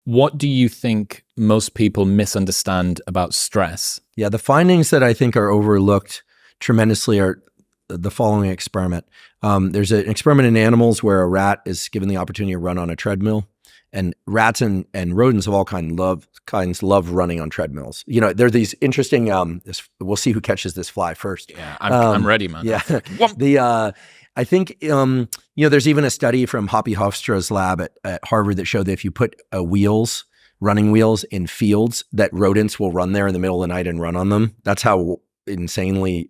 What do you think most people misunderstand about stress? Yeah, the findings that I think are overlooked tremendously are the following experiment. There's an experiment in animals where a rat is given the opportunity to run on a treadmill, and rats and rodents of all kinds love running on treadmills. You know, there are these interesting. We'll see who catches this fly first. Yeah, I'm ready, man. Yeah, I think there's even a study from Hoppy Hofstra's lab at Harvard that showed that if you put running wheels in fields, that rodents will run there in the middle of the night and run on them. That's how insanely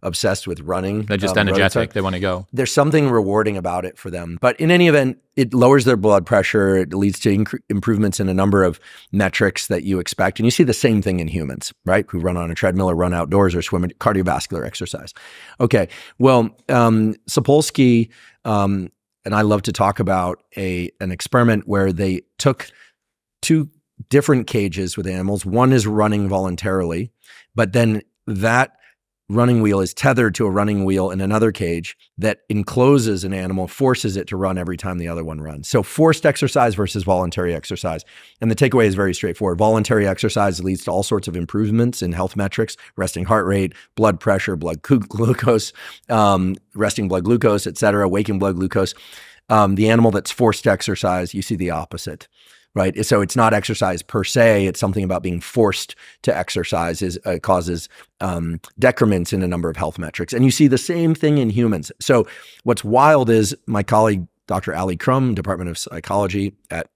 obsessed with running. They're just energetic. They want to go. There's something rewarding about it for them. But in any event, it lowers their blood pressure. It leads to improvements in a number of metrics that you expect. And you see the same thing in humans, right? Who run on a treadmill or run outdoors or swim, cardiovascular exercise. Okay. Well, Sapolsky, and I love to talk about an experiment where they took two different cages with animals. One is running voluntarily, but then that running wheel is tethered to a running wheel in another cage that encloses an animal, forces it to run every time the other one runs. So forced exercise versus voluntary exercise. And the takeaway is very straightforward. Voluntary exercise leads to all sorts of improvements in health metrics, resting heart rate, blood pressure, blood glucose, resting blood glucose, et cetera, waking blood glucose. The animal that's forced to exercise, you see the opposite. Right. So it's not exercise per se. It's something about being forced to exercise causes decrements in a number of health metrics. And you see the same thing in humans. So what's wild is my colleague, Dr. Ali Crum, Department of Psychology at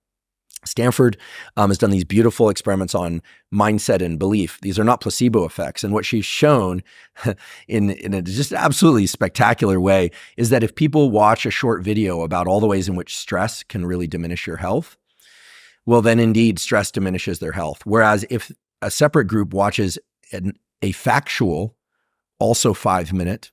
Stanford, has done these beautiful experiments on mindset and belief. These are not placebo effects. And what she's shown in a just absolutely spectacular way is that if people watch a short video about all the ways in which stress can really diminish your health, well, then indeed stress diminishes their health. Whereas if a separate group watches a factual, also 5-minute,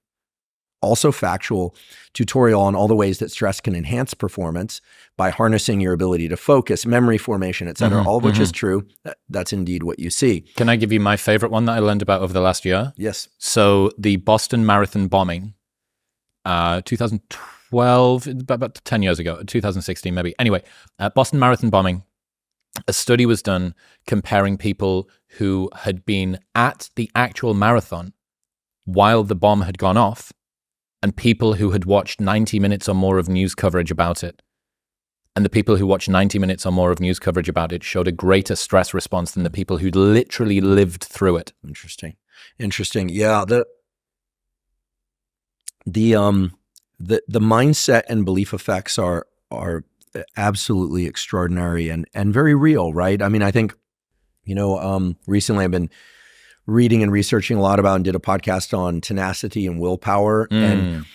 also factual tutorial on all the ways that stress can enhance performance by harnessing your ability to focus, memory formation, et cetera, all of which is true, that's indeed what you see. Can I give you my favorite one that I learned about over the last year? Yes. So the Boston Marathon bombing, 2012, about 10 years ago, 2016 maybe. Anyway, Boston Marathon bombing. A study was done comparing people who had been at the actual marathon while the bomb had gone off and people who had watched 90 minutes or more of news coverage about it. And the people who watched 90 minutes or more of news coverage about it showed a greater stress response than the people who'd literally lived through it. Interesting. Yeah. The mindset and belief effects are absolutely extraordinary and very real, right? I mean, I think, recently I've been reading and researching a lot about and did a podcast on tenacity and willpower. And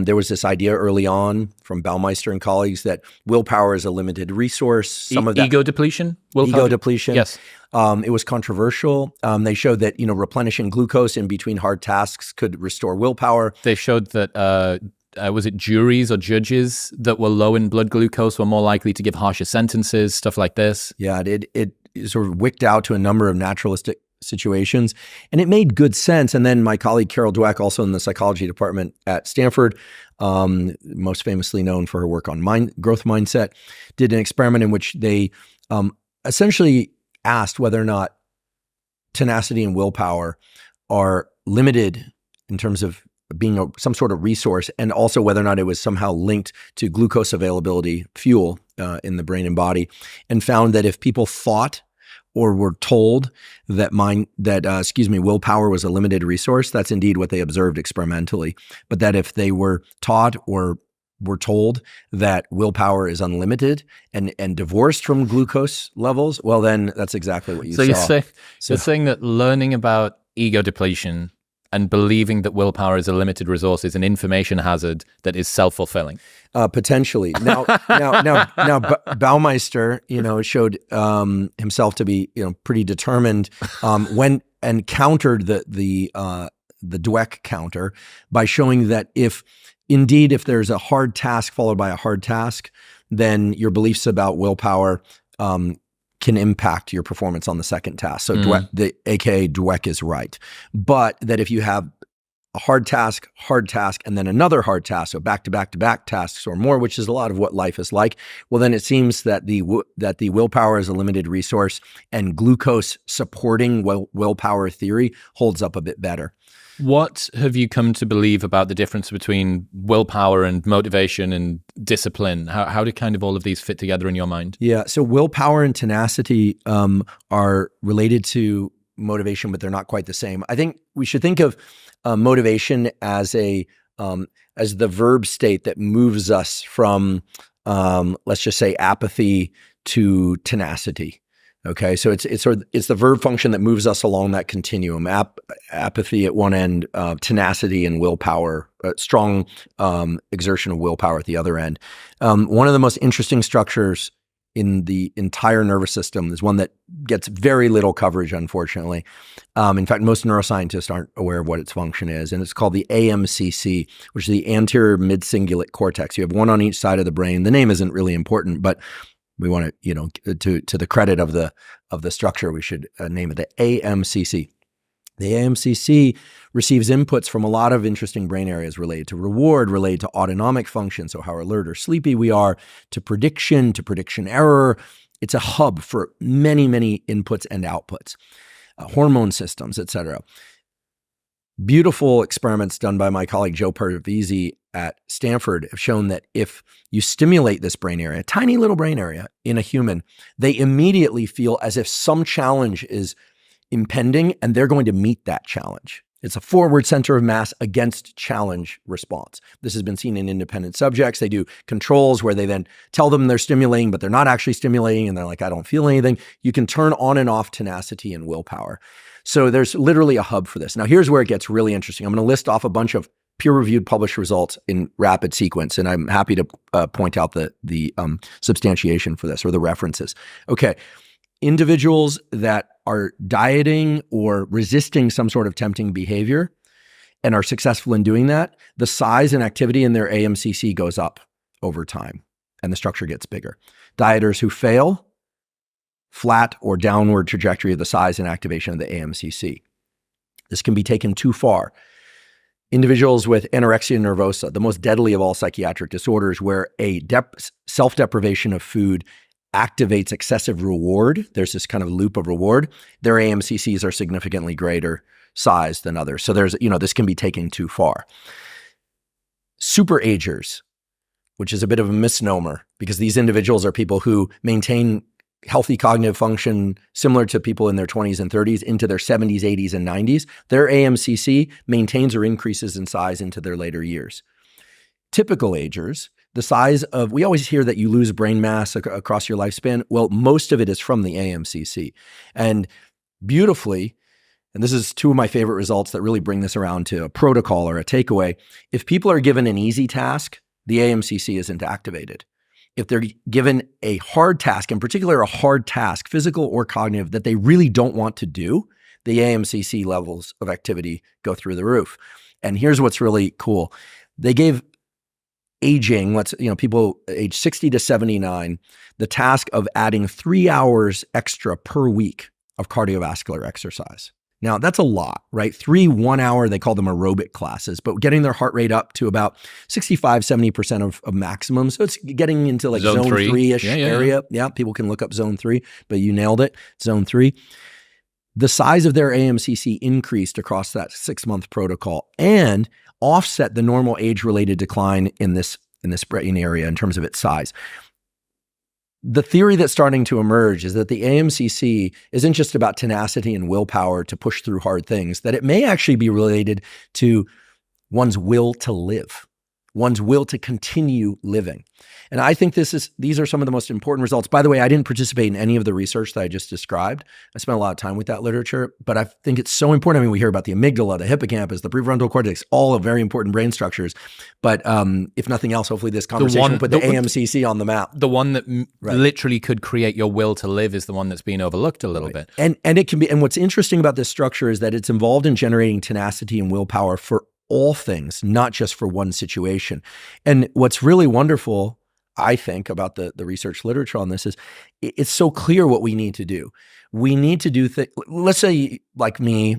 there was this idea early on from Baumeister and colleagues that willpower is a limited resource. Some of that ego depletion? Ego depletion. Yes. It was controversial. They showed that, replenishing glucose in between hard tasks could restore willpower. They showed that was it juries or judges that were low in blood glucose were more likely to give harsher sentences, stuff like this? Yeah, it sort of wicked out to a number of naturalistic situations, and it made good sense. And then my colleague Carol Dweck, also in the psychology department at Stanford, most famously known for her work on growth mindset, did an experiment in which they essentially asked whether or not tenacity and willpower are limited in terms of being some sort of resource, and also whether or not it was somehow linked to glucose availability, fuel in the brain and body, and found that if people thought or were told that willpower was a limited resource, that's indeed what they observed experimentally. But that if they were taught or were told that willpower is unlimited and divorced from glucose levels, well, then that's exactly what you saw. You're saying that learning about ego depletion and believing that willpower is a limited resource is an information hazard that is self-fulfilling. Potentially. Now, Baumeister, showed himself to be, pretty determined and countered the Dweck counter by showing that if there's a hard task followed by a hard task, then your beliefs about willpower can impact your performance on the second task. So aka Dweck is right. But that if you have a hard task, and then another hard task, so back to back to back tasks or more, which is a lot of what life is like, well, then it seems that the willpower is a limited resource, and glucose supporting willpower theory holds up a bit better. What have you come to believe about the difference between willpower and motivation and discipline? How do kind of all of these fit together in your mind? Yeah, so willpower and tenacity are related to motivation, but they're not quite the same. I think we should think of motivation as the verb state that moves us from, let's just say, apathy to tenacity. Okay, so it's the verb function that moves us along that continuum. Apathy at one end, tenacity and willpower, strong exertion of willpower at the other end. One of the most interesting structures in the entire nervous system is one that gets very little coverage, unfortunately. In fact, most neuroscientists aren't aware of what its function is, and it's called the AMCC, which is the anterior mid-cingulate cortex. You have one on each side of the brain. The name isn't really important, but we want to, to the credit of the structure, we should name it the AMCC. The AMCC receives inputs from a lot of interesting brain areas related to reward, related to autonomic function, so how alert or sleepy we are, to prediction error. It's a hub for many, many inputs and outputs, hormone systems, et cetera. Beautiful experiments done by my colleague Joe Parvizi at Stanford have shown that if you stimulate this brain area, a tiny little brain area in a human, they immediately feel as if some challenge is impending and they're going to meet that challenge. It's a forward center of mass against challenge response. This has been seen in independent subjects. They do controls where they then tell them they're stimulating, but they're not actually stimulating, and they're like, I don't feel anything. You can turn on and off tenacity and willpower. So there's literally a hub for this. Now, here's where it gets really interesting. I'm going to list off a bunch of peer-reviewed published results in rapid sequence, and I'm happy to point out the substantiation for this, or the references. Okay, individuals that are dieting or resisting some sort of tempting behavior and are successful in doing that, the size and activity in their AMCC goes up over time, and the structure gets bigger. Dieters who fail, flat or downward trajectory of the size and activation of the AMCC. This can be taken too far. Individuals with anorexia nervosa, the most deadly of all psychiatric disorders, where a self-deprivation of food activates excessive reward, there's this kind of loop of reward, their AMCCs are significantly greater size than others. So there's, this can be taken too far. Super agers, which is a bit of a misnomer, because these individuals are people who maintain healthy cognitive function similar to people in their 20s and 30s into their 70s, 80s, and 90s. Their AMCC maintains or increases in size into their later years. Typical agers, the size of, we always hear that you lose brain mass across your lifespan. Well, most of it is from the AMCC. And beautifully, and this is two of my favorite results that really bring this around to a protocol or a takeaway. If people are given an easy task, the AMCC isn't activated. If they're given a hard task, in particular a hard task, physical or cognitive, that they really don't want to do, the AMCC levels of activity go through the roof. And here's what's really cool. They gave aging, people age 60 to 79, the task of adding 3 hours extra per week of cardiovascular exercise. Now, that's a lot, right? 3 1-hour, they call them aerobic classes, but getting their heart rate up to about 65, 70% of maximum. So it's getting into like zone 3-ish area. Yeah, people can look up zone 3, but you nailed it, zone 3. The size of their AMCC increased across that 6-month protocol and offset the normal age-related decline in this brain area in terms of its size. The theory that's starting to emerge is that the AMCC isn't just about tenacity and willpower to push through hard things, that it may actually be related to one's will to live, one's will to continue living. And I think these are some of the most important results. By the way, I didn't participate in any of the research that I just described. I spent a lot of time with that literature, but I think it's so important. I mean, we hear about the amygdala, the hippocampus, the prefrontal cortex, all very important brain structures. But if nothing else, hopefully this conversation will put the AMCC on the map. The one that literally could create your will to live is the one that's being overlooked a little bit. And it can be. And what's interesting about this structure is that it's involved in generating tenacity and willpower for all things, not just for one situation. And what's really wonderful, I think, about the research literature on this is it's so clear what we need to do. We need to do things. Let's say, like me,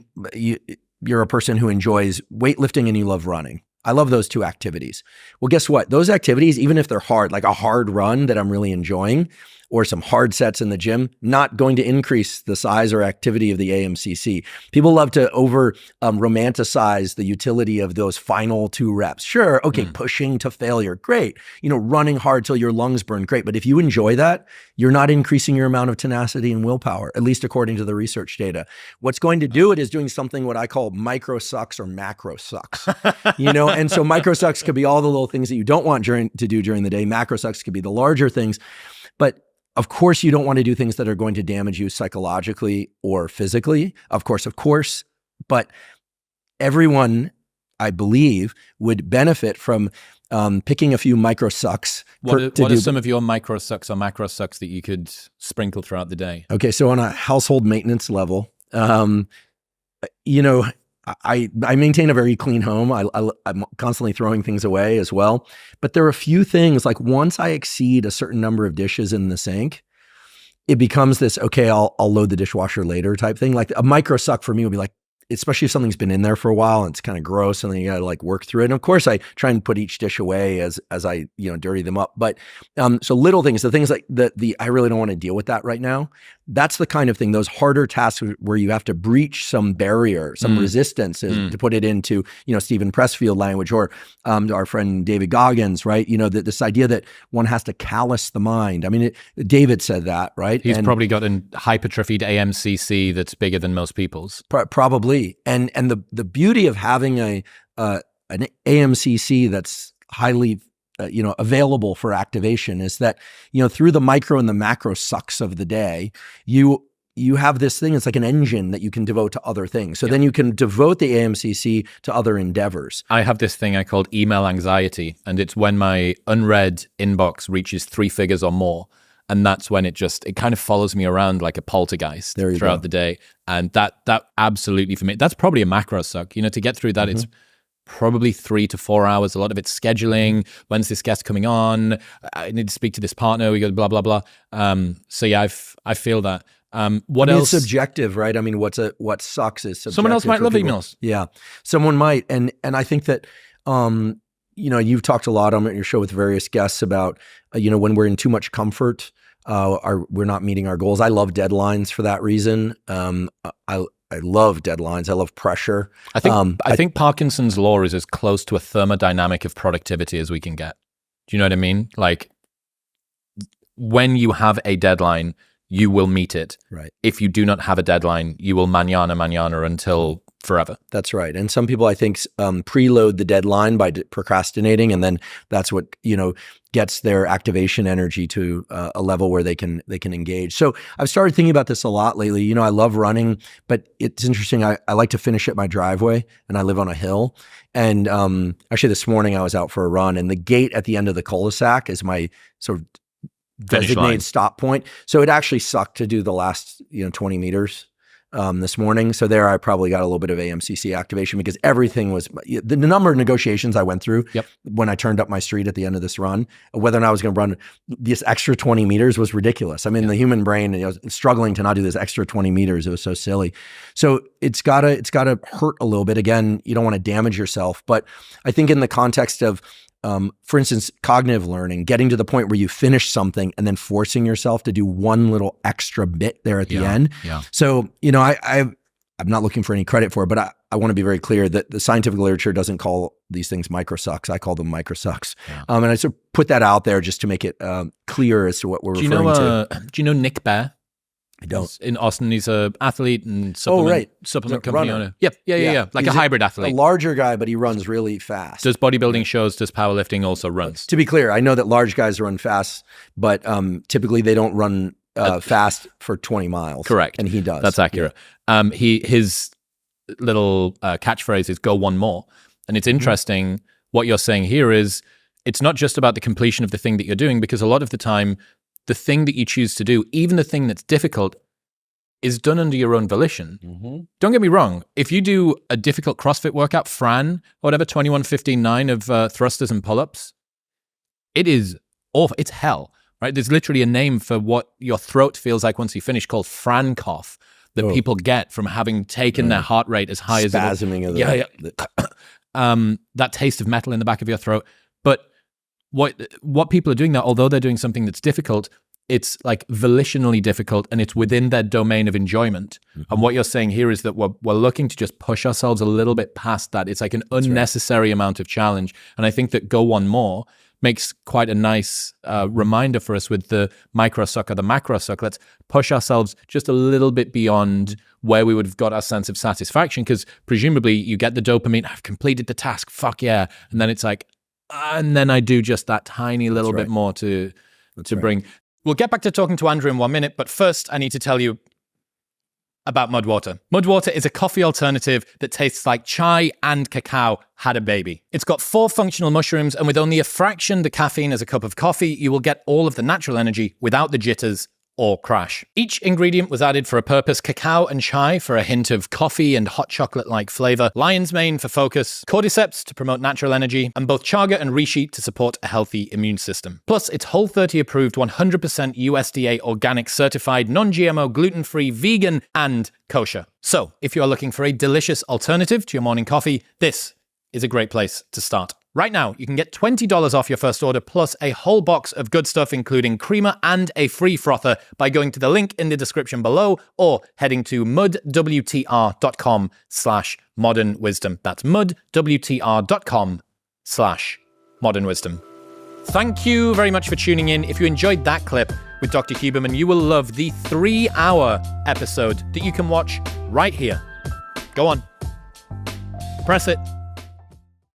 you're a person who enjoys weightlifting and you love running. I love those two activities. Well, guess what? Those activities, even if they're hard, like a hard run that I'm really enjoying, or some hard sets in the gym, not going to increase the size or activity of the AMCC. People love to over romanticize the utility of those final 2 reps. Sure, okay, pushing to failure, great. Running hard till your lungs burn, great. But if you enjoy that, you're not increasing your amount of tenacity and willpower, at least according to the research data. What's going to do it is doing something what I call micro sucks or macro sucks. And so micro sucks could be all the little things that you don't want to do during the day. Macro sucks could be the larger things. But of course, you don't want to do things that are going to damage you psychologically or physically. Of course. But everyone, I believe, would benefit from picking a few micro sucks. What are some of your micro sucks or macro sucks that you could sprinkle throughout the day? Okay, so on a household maintenance level, I maintain a very clean home. I'm constantly throwing things away as well. But there are a few things, like once I exceed a certain number of dishes in the sink, it becomes this, okay, I'll load the dishwasher later type thing. Like a micro suck for me would be like, especially if something's been in there for a while and it's kind of gross and then you got to like work through it. And of course I try and put each dish away as I, dirty them up. But so little things, the things like I really don't want to deal with that right now. That's the kind of thing, those harder tasks where you have to breach some barrier, some resistance to put it into, Stephen Pressfield language or our friend David Goggins, right? This idea that one has to callous the mind. I mean, David said that, right? He's probably got an hypertrophied AMCC that's bigger than most people's. Probably. And the beauty of having an AMCC that's highly available for activation is that, through the micro and the macro sucks of the day, you have this thing, it's like an engine that you can devote to other things. So then you can devote the AMCC to other endeavors. I have this thing I called email anxiety, and it's when my unread inbox reaches 3 figures or more. And that's when it kind of follows me around like a poltergeist throughout the day. And that absolutely, for me, that's probably a macro suck. To get through that, it's probably 3 to 4 hours. A lot of it's scheduling. When's this guest coming on? I need to speak to this partner. We got blah, blah, blah. So yeah, I feel that. What else? It's subjective, right? I mean, what sucks is subjective. Someone else might love people. Emails. Yeah, someone might. And I think that, you've talked a lot on your show with various guests about, when we're in too much comfort, we're not meeting our goals. I love deadlines for that reason. I love deadlines. I love pressure. I think Parkinson's law is as close to a thermodynamic of productivity as we can get. Do you know what I mean? Like when you have a deadline, you will meet it. Right. If you do not have a deadline, you will manana until forever. That's right. And some people, I think, preload the deadline by procrastinating, and then that's what gets their activation energy to a level where they can engage. So I've started thinking about this a lot lately. I love running, but it's interesting. I like to finish at my driveway, and I live on a hill. And actually, this morning I was out for a run, and the gate at the end of the cul-de-sac is my sort of designated stop point. So it actually sucked to do the last 20 meters this morning. So there I probably got a little bit of AMCC activation because everything was, the number of negotiations I went through when I turned up my street at the end of this run, whether or not I was going to run this extra 20 meters was ridiculous. I mean, the human brain, struggling to not do this extra 20 meters. It was so silly. So it's gotta hurt a little bit. Again, you don't want to damage yourself, but I think in the context of, for instance, cognitive learning, getting to the point where you finish something and then forcing yourself to do one little extra bit there at the end. Yeah. So, I'm not looking for any credit for it, but I want to be very clear that the scientific literature doesn't call these things microsucks. I call them microsucks. Yeah. And I sort of put that out there just to make it clear as to what we're referring to. Do you know Nick Bear? I don't. In Austin, he's an athlete and supplement company owner. Yeah. Like he's a hybrid athlete. A larger guy, but he runs really fast. Does bodybuilding shows, does powerlifting, also runs. To be clear, I know that large guys run fast, but typically they don't run fast for 20 miles. Correct. And he does. That's accurate. Yeah. His little catchphrase is "Go one more," and it's interesting. What you're saying here is it's not just about the completion of the thing that you're doing, because a lot of the time, the thing that you choose to do, even the thing that's difficult, is done under your own volition. Mm-hmm. Don't get me wrong. If you do a difficult CrossFit workout, Fran, whatever, 21-15-9 of thrusters and pull-ups, it is awful. It's hell, right? There's literally a name for what your throat feels like once you finish called Fran cough. that people get from having taken their heart rate as high spasming as that taste of metal in the back of your throat. But what people are doing there, although they're doing something that's difficult, it's like volitionally difficult, and it's within their domain of enjoyment. And what you're saying here is that we're looking to just push ourselves a little bit past that. It's like an unnecessary amount of challenge. And I think that Go One More makes quite a nice reminder for us with the micro suck or the macro suck. Let's push ourselves just a little bit beyond where we would have got our sense of satisfaction, because presumably you get the dopamine, I've completed the task, fuck yeah. And then it's like, and then I do just that tiny little bit more to bring. We'll get back to talking to Andrew in 1 minute, but first I need to tell you about Mudwater. Mudwater is a coffee alternative that tastes like chai and cacao had a baby. It's got 4 functional mushrooms, and with only a fraction the caffeine as a cup of coffee, you will get all of the natural energy without the jitters or crash. Each ingredient was added for a purpose: cacao and chai for a hint of coffee and hot chocolate-like flavor, lion's mane for focus, cordyceps to promote natural energy, and both chaga and reishi to support a healthy immune system. Plus, it's Whole30 approved, 100% USDA organic certified, non-GMO, gluten-free, vegan, and kosher. So, if you're looking for a delicious alternative to your morning coffee, this is a great place to start. Right now, you can get $20 off your first order plus a whole box of good stuff, including creamer and a free frother, by going to the link in the description below or heading to mudwtr.com/modernwisdom. That's mudwtr.com/modernwisdom. Thank you very much for tuning in. If you enjoyed that clip with Dr. Huberman, you will love the 3-hour episode that you can watch right here. Go on. Press it.